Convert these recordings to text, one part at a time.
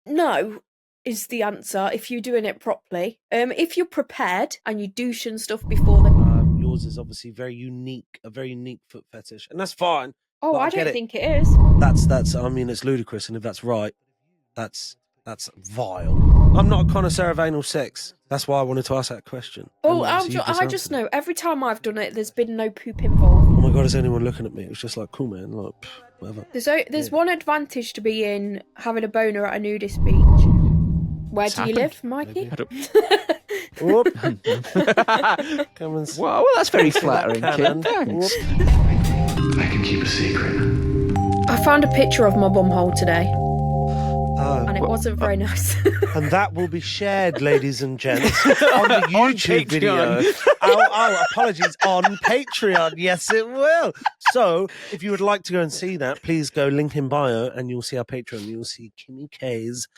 No is the answer if you're doing it properly. If you're prepared and you douche and stuff before the... Yours is obviously a very unique foot fetish, and that's fine. Oh, I don't think it is. That's. I mean, it's ludicrous, and if that's right, that's vile. I'm not a connoisseur of anal sex. That's why I wanted to ask that question. Oh, I just know every time I've done it, there's been no poop involved. Oh my god, is anyone looking at me? It was just like, cool, man, like, whatever. There's one advantage to being having a boner at a nudist beach. Where do you live, Mikey? Whoop. Come and well, that's very flattering, Kim. Thanks. I can keep a secret. I found a picture of my bumhole today. And it wasn't very nice. And that will be shared, ladies and gents, on the YouTube video. Apologies, on Patreon. Yes, it will. So, if you would like to go and see that, please go link in bio and you'll see our Patreon. You'll see Kimmi K's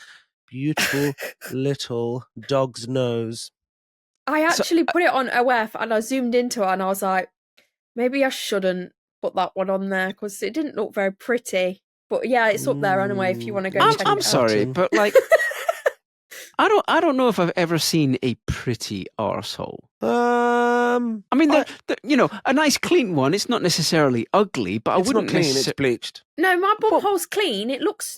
beautiful little dog's nose. I actually put it on OF and I zoomed into it and I was like, maybe I shouldn't put that one on there because it didn't look very pretty. But yeah, it's up there anyway if you want to go check it out. I'm sorry, but like, I don't know if I've ever seen a pretty arsehole. I mean, a nice clean one. It's not necessarily ugly, but I wouldn't. It's not clean. It's bleached. No, my bumhole's clean.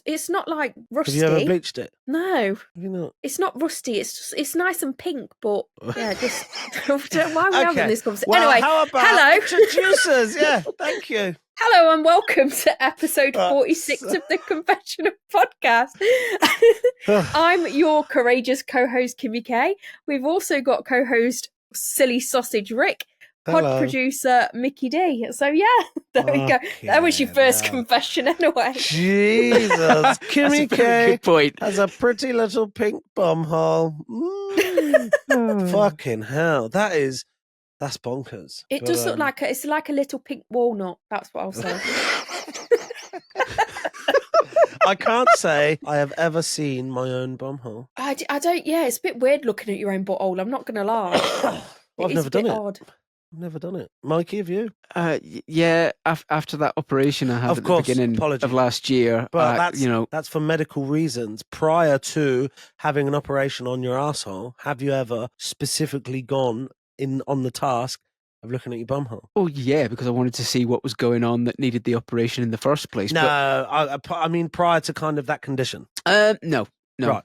It's not like rusty. Have you ever bleached it? No. Have you not? It's not rusty. It's nice and pink, but yeah, just why are we having this conversation? Well, anyway, how about hello, introducers? Yeah, thank you. Hello and welcome to episode 46 of the Confessional Podcast. I'm your courageous co-host, Kimmi K. We've also got co-host Silly Sausage Rick, pod producer Mickey D. So yeah, there we go. That was your first confession anyway. Jesus, Kimmi K good point. has a pretty little pink bumhole. Fucking hell, that's bonkers. It does look like it's like a little pink walnut. That's what I'll say. I can't say I have ever seen my own bumhole. I don't. Yeah, it's a bit weird looking at your own butthole. I'm not going to lie. I've never done it. Odd. I've never done it. Mikey, have you? Yeah. After that operation I had at the beginning of last year, but that's for medical reasons. Prior to having an operation on your arsehole, have you ever specifically gone on the task of looking at your bumhole? Oh yeah, because I wanted to see what was going on that needed the operation in the first place. No, I mean prior to kind of that condition. No. Right.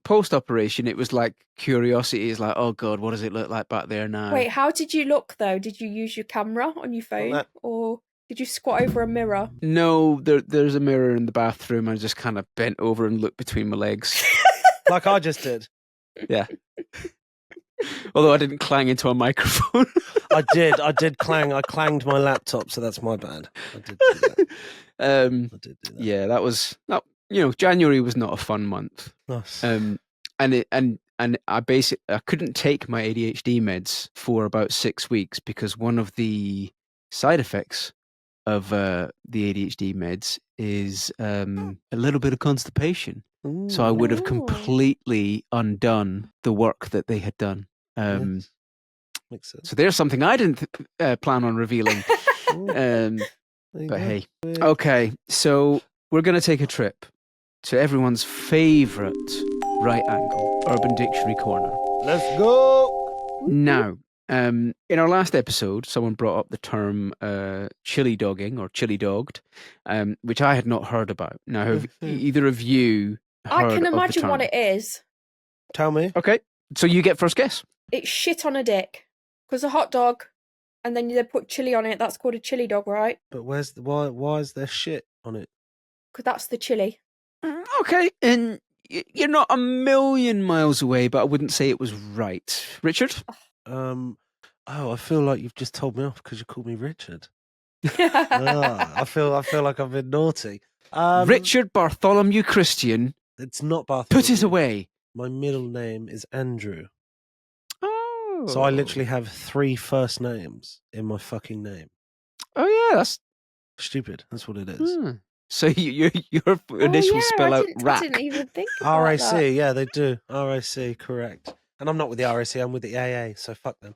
Post operation, it was like curiosity. Is like, oh god, what does it look like back there now? Wait, how did you look though? Did you use your camera on your phone, or did you squat over a mirror? No, there's a mirror in the bathroom. I just kind of bent over and looked between my legs, like I just did. Yeah. Although I didn't clang into a microphone. I did clang. I clanged my laptop, so that's my bad. I did do that. I did do that. Yeah, that was not. January was not a fun month. Nice. And I couldn't take my ADHD meds for about 6 weeks because one of the side effects of the ADHD meds is a little bit of constipation. Ooh. So I would have completely undone the work that they had done. Yes. Makes sense. So there's something I didn't plan on revealing. But hey. Okay, so we're going to take a trip to everyone's favourite right angle, Urban Dictionary Corner. Let's go! Now, in our last episode, someone brought up the term chili dogging or chili dogged, which I had not heard about. Now, have either of you heard I can of the imagine term? what it is. Tell me. Okay, so you get first guess. It's shit on a dick. Because a hot dog, and then they put chili on it, that's called a chili dog, right? But why is there shit on it? Because that's the chili. Okay, and you're not a million miles away, but I wouldn't say it was right. Richard? I feel like you've just told me off because you called me Richard. I feel like I've been naughty. Richard Bartholomew Christian. It's not Bartholomew. Put it away. My middle name is Andrew. Oh. So I literally have 3 first names in my fucking name. Oh yeah, that's stupid. That's what it is. So your initials spell out rack. I didn't even think about RAC, that. yeah, they do. RAC, correct. And I'm not with the RAC, I'm with the AA, so fuck them.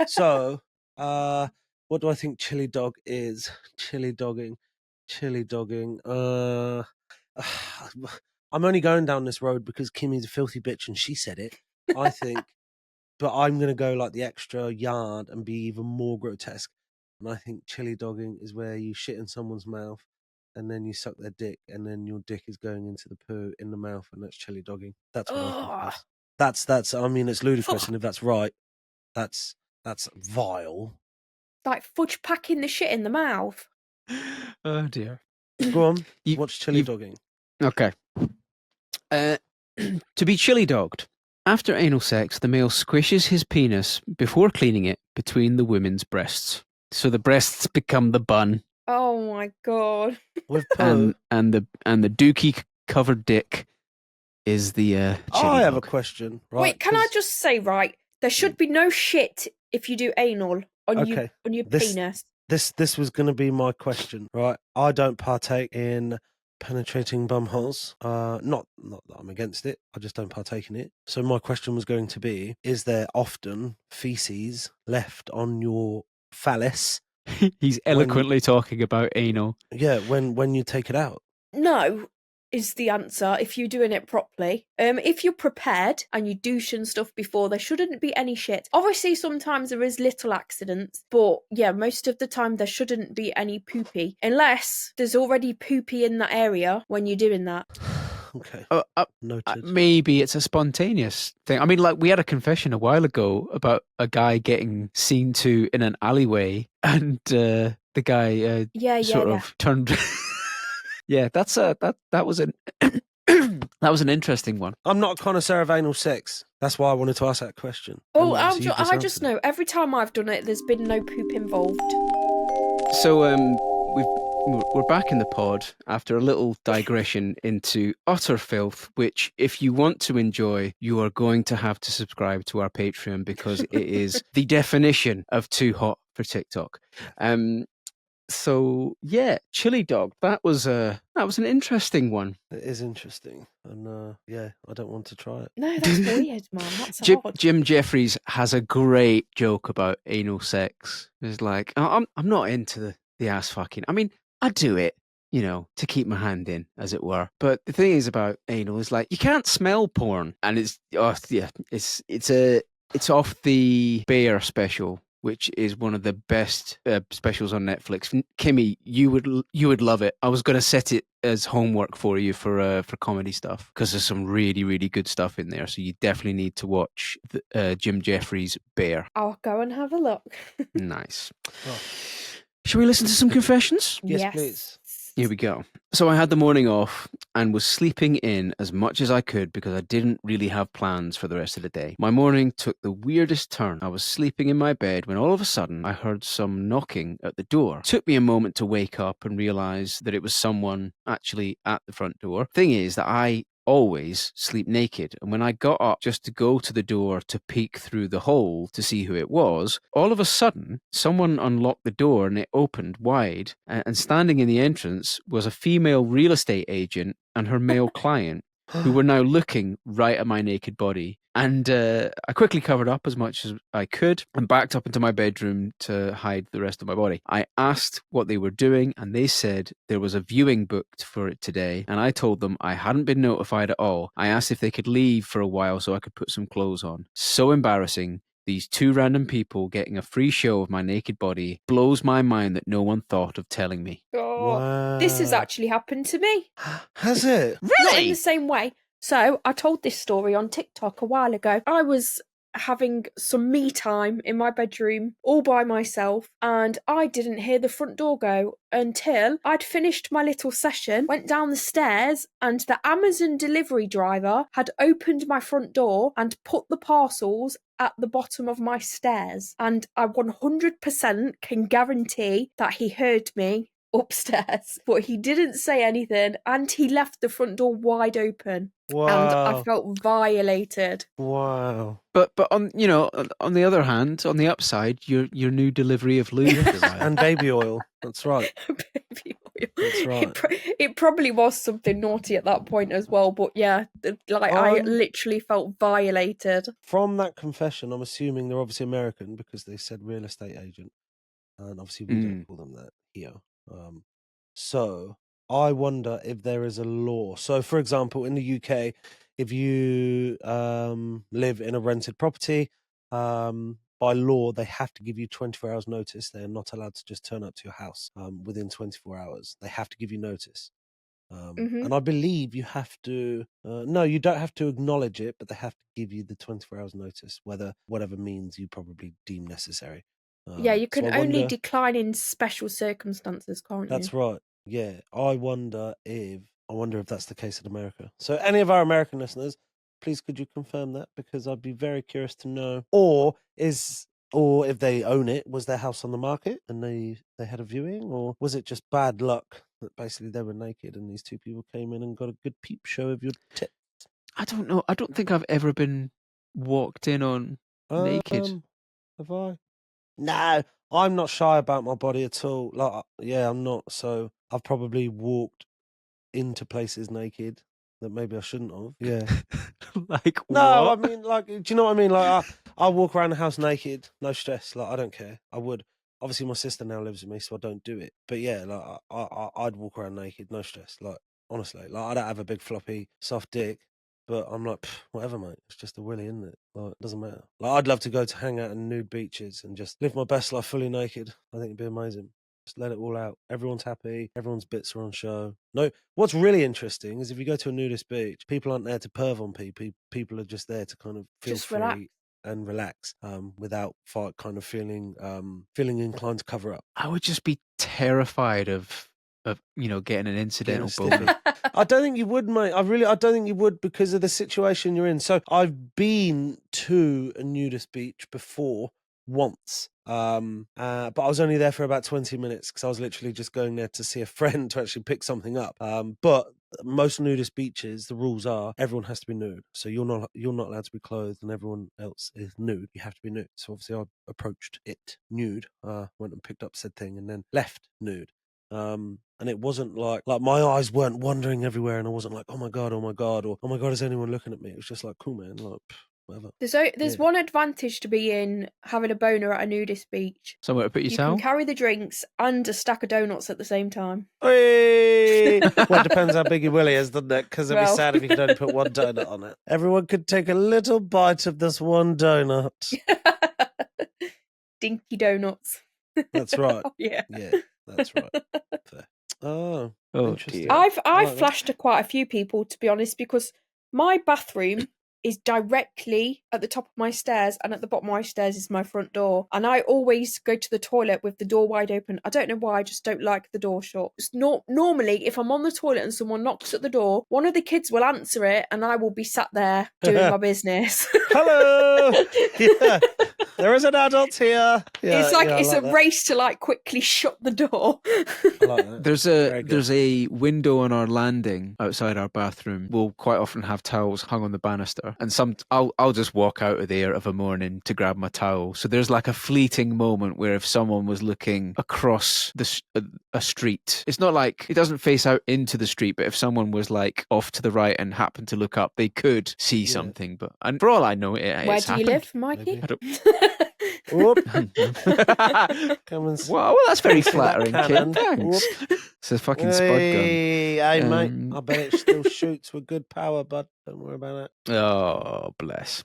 So, what do I think chili dog is? Chili dogging. I'm only going down this road because Kimmy's a filthy bitch and she said it. I think, but I'm going to go like the extra yard and be even more grotesque. And I think chili dogging is where you shit in someone's mouth and then you suck their dick and then your dick is going into the poo in the mouth and that's chili dogging. That's what I think. That's. I mean, it's ludicrous, and if that's right, that's vile. Like fudge packing the shit in the mouth. Oh dear. Go on, watch chili dogging. Okay. To be chili dogged. After anal sex, the male squishes his penis before cleaning it between the women's breasts. So the breasts become the bun. Oh my god. With poo. And the dookie covered dick is the chili I have a dog. question. Right, Wait, can I just say, right? There should be no shit if you do anal on your penis. This was going to be my question, right? I don't partake in penetrating bumholes. Not that I'm against it. I just don't partake in it. So my question was going to be: is there often feces left on your phallus? He's eloquently talking about anal. Yeah, when you take it out. No is the answer if you're doing it properly. If you're prepared and you douche and stuff before, there shouldn't be any shit. Obviously, sometimes there is little accidents, but yeah, most of the time there shouldn't be any poopy unless there's already poopy in that area when you're doing that. Okay. Noted. Maybe it's a spontaneous thing. I mean, like we had a confession a while ago about a guy getting seen to in an alleyway, and the guy sort of turned. Yeah, that was an that was an interesting one. I'm not a connoisseur of anal sex. That's why I wanted to ask that question. Oh, I just know every time I've done it, there's been no poop involved. So we're back in the pod after a little digression into utter filth, which if you want to enjoy, you are going to have to subscribe to our Patreon because it is the definition of too hot for TikTok. So yeah, chili dog. That was an interesting one. It is interesting, and yeah, I don't want to try it. No, that's weird, man. That's odd. Jim Jeffries has a great joke about anal sex. It's like I'm not into the ass fucking. I mean, I do it, to keep my hand in, as it were. But the thing is about anal is like you can't smell porn, and it's off the Bear special, which is one of the best specials on Netflix. Kimmi, you would love it. I was going to set it as homework for you for comedy stuff because there's some really, really good stuff in there. So you definitely need to watch Jim Jeffries' Bear. I'll go and have a look. Nice. Oh. Shall we listen to some confessions? Yes, please. Here we go. So I had the morning off and was sleeping in as much as I could because I didn't really have plans for the rest of the day. My morning took the weirdest turn. I was sleeping in my bed when all of a sudden I heard some knocking at the door. It took me a moment to wake up and realize that it was someone actually at the front door. Thing is that I always sleep naked, and when I got up just to go to the door to peek through the hole to see who it was, all of a sudden someone unlocked the door and it opened wide, and standing in the entrance was a female real estate agent and her male client who were now looking right at my naked body. And I quickly covered up as much as I could and backed up into my bedroom to hide the rest of my body. I asked what they were doing, and they said there was a viewing booked for it today, and I told them I hadn't been notified at all. I asked if they could leave for a while so I could put some clothes on. So embarrassing. These two random people getting a free show of my naked body blows my mind that no one thought of telling me. Oh, wow. This has actually happened to me. Has it? Really? Not in the same way. So I told this story on TikTok a while ago. I was having some me time in my bedroom all by myself, and I didn't hear the front door go until I'd finished my little session, went down the stairs, and the Amazon delivery driver had opened my front door and put the parcels at the bottom of my stairs. And I 100% can guarantee that he heard me upstairs, but he didn't say anything, and he left the front door wide open. Wow. And I felt violated. Wow. But on on the other hand, on the upside, your new delivery of lube and baby oil. That's right. Baby oil. That's right. It probably was something naughty at that point as well, but yeah, I literally felt violated. From that confession, I'm assuming they're obviously American because they said real estate agent, and obviously we don't call them that here. So I wonder if there is a law. So, for example, in the UK, if you live in a rented property, by law, they have to give you 24 hours notice. They're not allowed to just turn up to your house within 24 hours. They have to give you notice. Mm-hmm. And I believe you have to, no, you don't have to acknowledge it, but they have to give you the 24 hours notice, whatever means you probably deem necessary. Yeah, you So can I only wonder, decline in special circumstances, can't you? that's right. Yeah. I wonder if that's the case in America. So any of our American listeners, please could you confirm that? Because I'd be very curious to know. Or if they own it, was their house on the market and they had a viewing, or was it just bad luck that basically they were naked and these two people came in and got a good peep show of your tits? I don't know. I don't think I've ever been walked in on naked. Have I? No, I'm not shy about my body at all. Like, yeah, I'm not. So I've probably walked into places naked that maybe I shouldn't have. Yeah. Like No, I what? mean, like, do you know what I mean? Like, I walk around the house naked, no stress. Like, I don't care. I would. Obviously, my sister now lives with me, so I don't do it. But yeah, like, I'd walk around naked, no stress. Like, honestly, like, I don't have a big floppy soft dick, but I'm like, whatever, mate. It's just a willy, isn't it? Like, it doesn't matter. Like, I'd love to go to hang out in nude beaches and just live my best life fully naked. I think it'd be amazing. Just let it all out. Everyone's happy. Everyone's bits are on show. No, what's really interesting is if you go to a nudist beach, people aren't there to perv on people. People are just there to kind of feel Just free relax. and relax, without kind of feeling inclined to cover up. I would just be terrified of getting an incidental stiffy. boner. I don't think you would, mate. I don't think you would because of the situation you're in. So I've been to a nudist beach before once. But I was only there for about 20 minutes because I was literally just going there to see a friend to actually pick something up. But most nudist beaches, the rules are everyone has to be nude. So you're not allowed to be clothed and everyone else is nude. You have to be nude. So obviously I approached it nude, went and picked up said thing and then left nude. And it wasn't like my eyes weren't wandering everywhere and I wasn't like, oh my God, or oh my God, is anyone looking at me? It was just like, cool, man, like, whatever. There's Yeah. one advantage to being having a boner at a nudist beach. Somewhere to put your You towel. can carry the drinks and a stack of donuts at the same time. Hey! Well, it depends how big your willy is, doesn't it? Because it'd be Well. sad if you could only put one donut on it. Everyone could take a little bite of this one donut. Dinky donuts. That's right. Yeah. Yeah, that's right. Fair. Oh, Oh, interesting. dear. I've like that. flashed to quite a few people, to be honest, because my bathroom is directly at the top of my stairs, and at the bottom of my stairs is my front door. And I always go to the toilet with the door wide open. I don't know why, I just don't like the door shut. Normally, if I'm on the toilet and someone knocks at the door, one of the kids will answer it, and I will be sat there doing my business. Hello! Yeah, there is an adult here. Yeah, It's like yeah, I it's like a that. race to like quickly shut the door. I like that. Very good. There's a window on our landing outside our bathroom. We'll quite often have towels hung on the banister, and I'll just walk out of there of a morning to grab my towel. So there's like a fleeting moment where if someone was looking across a street, it's not like it doesn't face out into the street, but if someone was like off to the right and happened to look up, they could see something. But and for all I know, Where it's do you happened. live, Mikey? I don't. Whoop. Come and Well, that's very see that flattering, cannon. kid. Thanks. It's a fucking spud gun. Hey, mate. Um, I bet it still shoots with good power, bud. Don't worry about Oh, bless.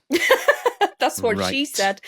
That's what she Right. said.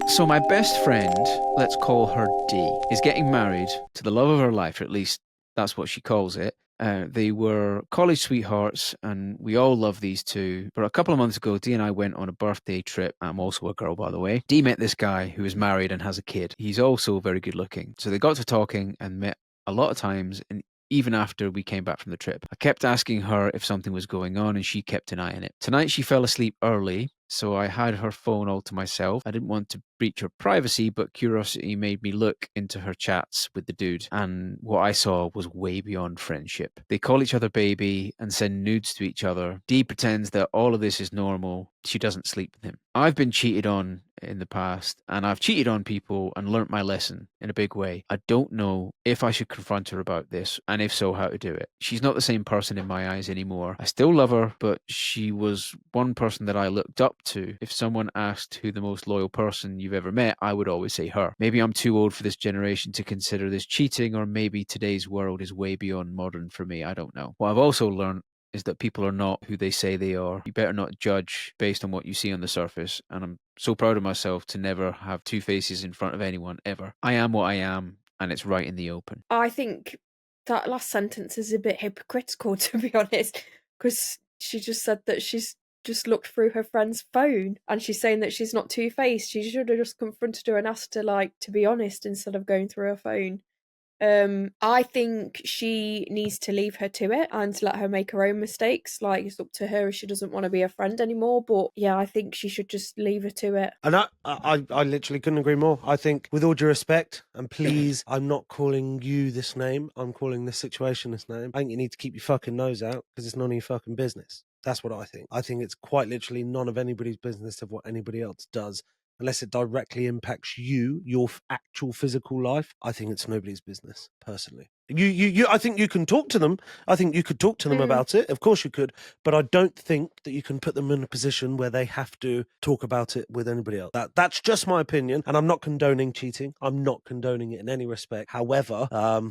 So my best friend, let's call her D, is getting married to the love of her life, or at least that's what she calls it. They were college sweethearts, and we all love these two. But a couple of months ago, Dee and I went on a birthday trip. I'm also a girl, by the way. Dee met this guy who is married and has a kid. He's also very good looking. So they got to talking and met a lot of times, and even after we came back from the trip. I kept asking her if something was going on, and she kept denying it. Tonight, she fell asleep early, so I had her phone all to myself. I didn't want to breach her privacy, but curiosity made me look into her chats with the dude, and what I saw was way beyond friendship. They call each other baby and send nudes to each other. Dee pretends that all of this is normal. She doesn't sleep with him. I've been cheated on in the past, and I've cheated on people and learnt my lesson in a big way. I don't know if I should confront her about this, and if so, how to do it. She's not the same person in my eyes anymore. I still love her, but she was one person that I looked up to. If someone asked who the most loyal person you you've ever met, I would always say her. Maybe I'm too old for this generation to consider this cheating, or maybe today's world is way beyond modern for me. I don't know. What I've also learned is that people are not who they say they are. You better not judge based on what you see on the surface. And I'm so proud of myself to never have two faces in front of anyone, ever. I am what I am, and it's right in the open. I think that last sentence is a bit hypocritical, to be honest, because she just said that she's just looked through her friend's phone, and she's saying that she's not two-faced. She should have just confronted her and asked her, like, to be honest, instead of going through her phone. I think she needs to leave her to it and let her make her own mistakes. Like, it's up to her if she doesn't want to be a friend anymore. But yeah, I think she should just leave her to it. And I literally couldn't agree more. I think, with all due respect, and please, I'm not calling you this name. I'm calling this situation this name. I think you need to keep your fucking nose out, because it's none of your fucking business. That's what I think. I think it's quite literally none of anybody's business of what anybody else does. Unless it directly impacts you, your actual physical life, I think it's nobody's business, personally. I think you can talk to them. I think you could talk to them about it. Of course you could. But I don't think that you can put them in a position where they have to talk about it with anybody else. That's just my opinion. And I'm not condoning cheating. I'm not condoning it in any respect. However,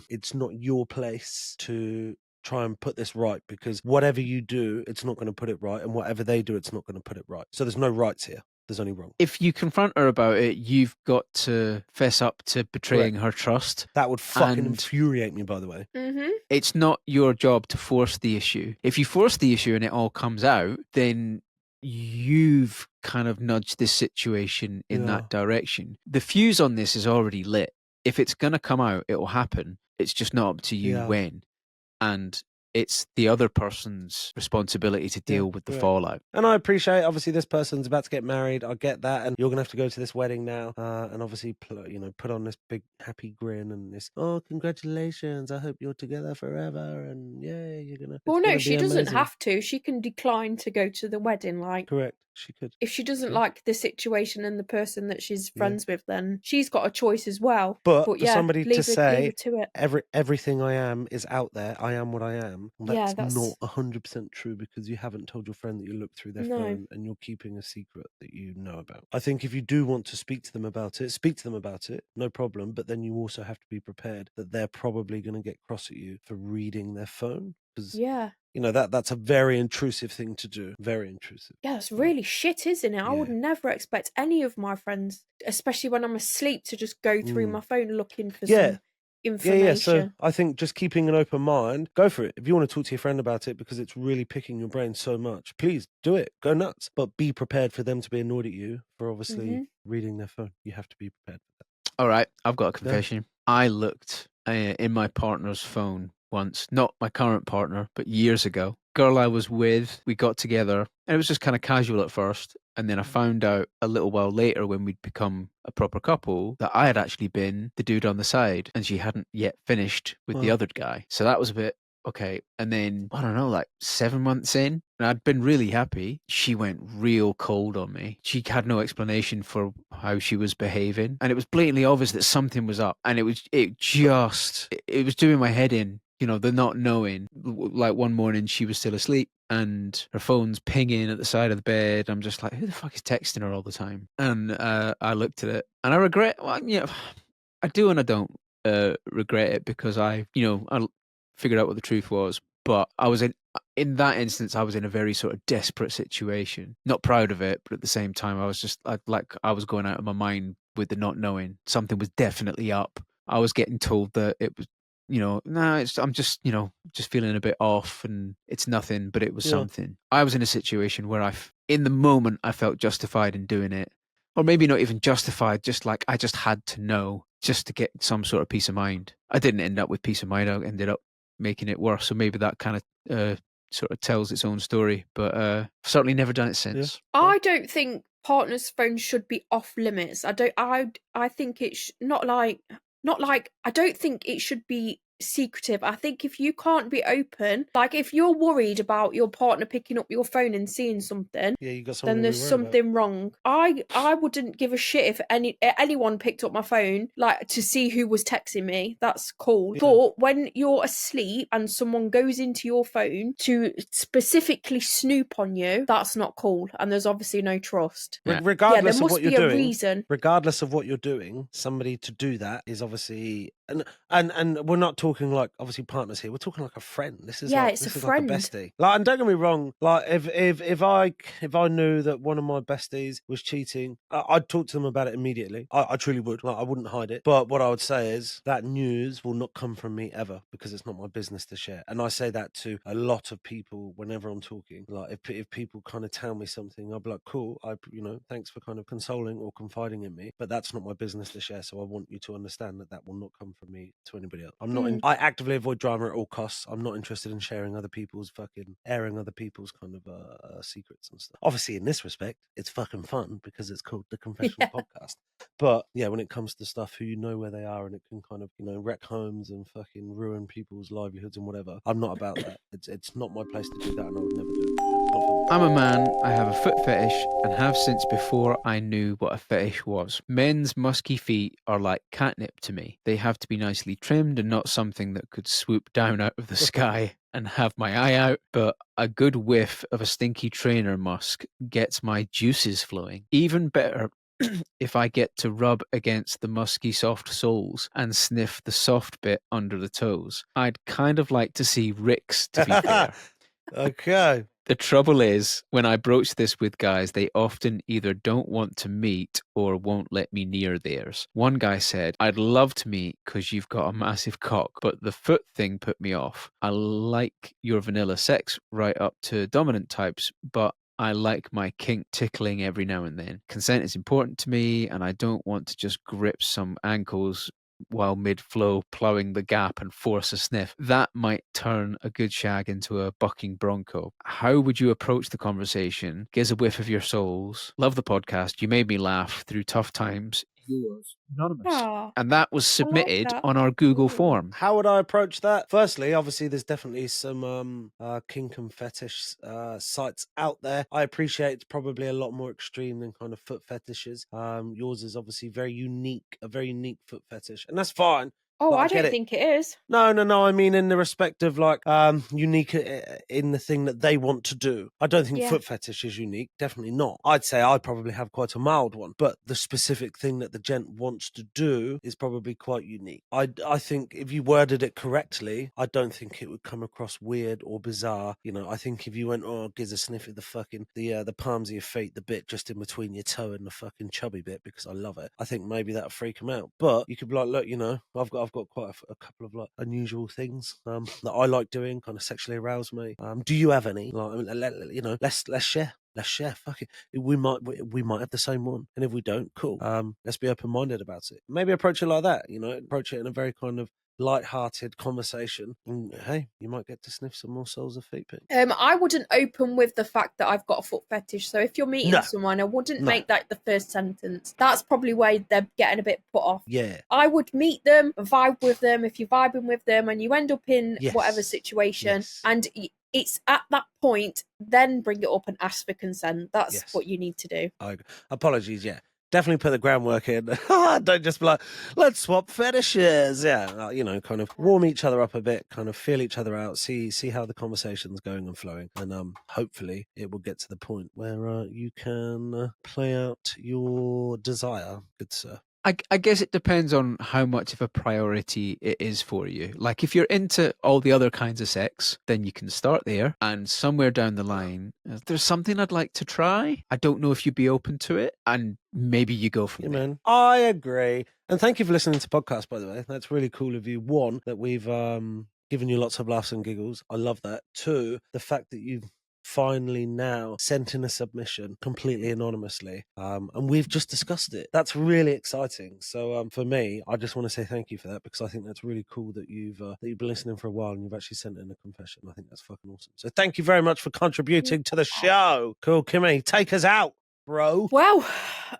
it's not your place to try and put this right, because whatever you do, it's not going to put it right. And whatever they do, it's not going to put it right. So there's no rights here. There's only wrong. If you confront her about it, you've got to fess up to betraying her trust. That would fucking infuriate me, by the way. Mm-hmm. It's not your job to force the issue. If you force the issue and it all comes out, then you've kind of nudged this situation in that direction. The fuse on this is already lit. If it's going to come out, it will happen. It's just not up to you when. And it's the other person's responsibility to deal with the fallout. And I appreciate, obviously, this person's about to get married. I get that. And you're going to have to go to this wedding now. And obviously, put on this big happy grin and this, oh, congratulations. I hope you're together forever. And yeah, you're going to. Well, no, she doesn't have to. She can decline to go to the wedding. Like, correct. She could. If she doesn't like the situation and the person that she's friends with, then she's got a choice as well. But for somebody to say, leave her to it. everything I am is out there, I am what I am, that's not that's 100% true, because you haven't told your friend that you looked through their phone and you're keeping a secret that you know about. I think if you do want to speak to them about it, no problem. But then you also have to be prepared that they're probably going to get cross at you for reading their phone. Because that's a very intrusive thing to do. Very intrusive. Yeah, it's really shit, isn't it? I would never expect any of my friends, especially when I'm asleep, to just go through my phone looking for some information. Yeah. So I think just keeping an open mind, go for it. If you want to talk to your friend about it because it's really picking your brain so much, please do it. Go nuts. But be prepared for them to be annoyed at you for obviously reading their phone. You have to be prepared for that. All right, I've got a confession. I looked in my partner's phone once, not my current partner, but years ago. Girl I was with, we got together, and it was just kind of casual at first. And then I found out a little while later, when we'd become a proper couple, that I had actually been the dude on the side, and she hadn't yet finished with the other guy. So that was a bit okay. And then, I don't know, like 7 months in, and I'd been really happy, she went real cold on me. She had no explanation for how she was behaving, and it was blatantly obvious that something was up. And it was doing my head in. The not knowing. Like one morning she was still asleep and her phone's pinging at the side of the bed. I'm just like, who the fuck is texting her all the time? And I looked at it and I regret, I do and I don't regret it, because I figured out what the truth was. But I was in that instance, I was in a very sort of desperate situation. Not proud of it, but at the same time, I was just I was going out of my mind with the not knowing. Something was definitely up. I was getting told that it was, I'm just, just feeling a bit off and it's nothing, but it was something. I was in a situation where in the moment, I felt justified in doing it. Or maybe not even justified, just like I just had to know, just to get some sort of peace of mind. I didn't end up with peace of mind. I ended up making it worse. So maybe that kind of sort of tells its own story, but I've certainly never done it since. Yeah. I don't think partners' phones should be off limits. I think it's not like I don't think it should be secretive. I think if you can't be open, like if you're worried about your partner picking up your phone and seeing something, Yeah, you got something then to be there's worried something wrong. I wouldn't give a shit if anyone picked up my phone like to see who was texting me. That's cool. Yeah. But when you're asleep and someone goes into your phone to specifically snoop on you, that's not cool. And there's obviously no trust. Yeah. Regardless there of must what you're be a doing, reason. regardless of what you're doing, somebody to do that is obviously, and we're not talking like obviously partners here. We're talking like a friend. This is Yeah, like it's this a is like a friend. bestie. Like, and don't get me wrong. Like, if I knew that one of my besties was cheating, I'd talk to them about it immediately. I truly would. Like, I wouldn't hide it. But what I would say is that news will not come from me ever because it's not my business to share. And I say that to a lot of people whenever I'm talking. Like, if people kind of tell me something, I'll be like, cool. Thanks for kind of consoling or confiding in me, but that's not my business to share. So I want you to understand that will not come from me to anybody else. I'm not. I actively avoid drama at all costs. I'm not interested in sharing airing other people's kind of secrets and stuff. Obviously, in this respect, it's fucking fun because it's called the Confessional Podcast. But yeah, when it comes to stuff who you know where they are and it can kind of wreck homes and fucking ruin people's livelihoods and whatever, I'm not about that. It's not my place to do that, and I would never do it. I'm a man, I have a foot fetish, and have since before I knew what a fetish was. Men's musky feet are like catnip to me. They have to be nicely trimmed and not something that could swoop down out of the sky and have my eye out, but a good whiff of a stinky trainer musk gets my juices flowing. Even better if I get to rub against the musky soft soles and sniff the soft bit under the toes. I'd kind of like to see Rick's, to be fair. Okay. The trouble is, when I broach this with guys, they often either don't want to meet or won't let me near theirs. One guy said, I'd love to meet because you've got a massive cock, but the foot thing put me off. I like your vanilla sex right up to dominant types, but I like my kink tickling every now and then. Consent is important to me, and I don't want to just grip some ankles while mid-flow ploughing the gap and force a sniff. That might turn a good shag into a bucking bronco. How would you approach the conversation? Gives a whiff of your souls. Love the podcast. You made me laugh through tough times. Yours, Anonymous. Aww, And that was submitted that. on our Google form. How would I approach that? Firstly, obviously, there's definitely some kink and fetish sites out there. I appreciate it's probably a lot more extreme than kind of foot fetishes. Yours is obviously a very unique foot fetish, and that's fine. Oh, Like, I don't think it is. No. I mean, in the respect of like unique in the thing that they want to do. I don't think foot fetish is unique. Definitely not. I'd say I probably have quite a mild one, but the specific thing that the gent wants to do is probably quite unique. I think if you worded it correctly, I don't think it would come across weird or bizarre. I think if you went, oh, gives a sniff of the fucking the palms of your feet, the bit just in between your toe and the fucking chubby bit, because I love it. I think maybe that'll freak them out. But you could be like, look, I've got quite a couple of like unusual things that I like doing, kind of sexually arouse me. Do you have any? Like, let's share. Let's share. Fuck it. We might have the same one, and if we don't, cool. Let's be open minded about it. Maybe approach it like that. Approach it in a very kind of light-hearted conversation, and hey, you might get to sniff some more souls of feet pics. I wouldn't open with the fact that I've got a foot fetish. So if you're meeting someone, I wouldn't make that the first sentence. That's probably why they're getting a bit put off. Yeah. I would meet them, vibe with them. If you're vibing with them and you end up in whatever situation, and it's at that point, then bring it up and ask for consent. That's what you need to do. Apologies, yeah. Definitely put the groundwork in. Don't just be like, let's swap fetishes. Yeah, kind of warm each other up a bit, kind of feel each other out, see how the conversation's going and flowing. And hopefully it will get to the point where you can play out your desire, good sir. I guess it depends on how much of a priority it is for you. Like if you're into all the other kinds of sex, then you can start there. And somewhere down the line, there's something I'd like to try. I don't know if you'd be open to it. And maybe you go from there. Man, I agree. And thank you for listening to the podcast, by the way. That's really cool of you. One, that we've given you lots of laughs and giggles. I love that. Two, the fact that you've finally now sent in a submission completely anonymously, and we've just discussed it. That's really exciting. So for me, I just want to say thank you for that, because I think that's really cool that you've been listening for a while and you've actually sent in a confession. I think that's fucking awesome. So thank you very much for contributing to the show. Cool. Kimmi, take us out. bro. Well,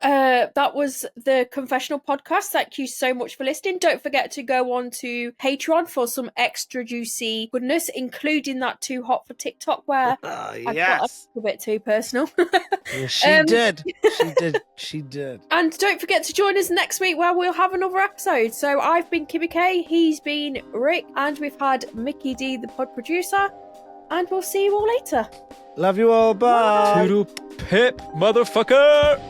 that was the Confessional Podcast. Thank you so much for listening. Don't forget to go on to Patreon for some extra juicy goodness, including that Too Hot for TikTok, where I got a bit too personal. Yeah, she did. She did. And don't forget to join us next week where we'll have another episode. So I've been Kimmi K, he's been Rick, and we've had Mickey D, the pod producer. And we'll see you all later. Love you all. Bye. Toodle pip, motherfucker.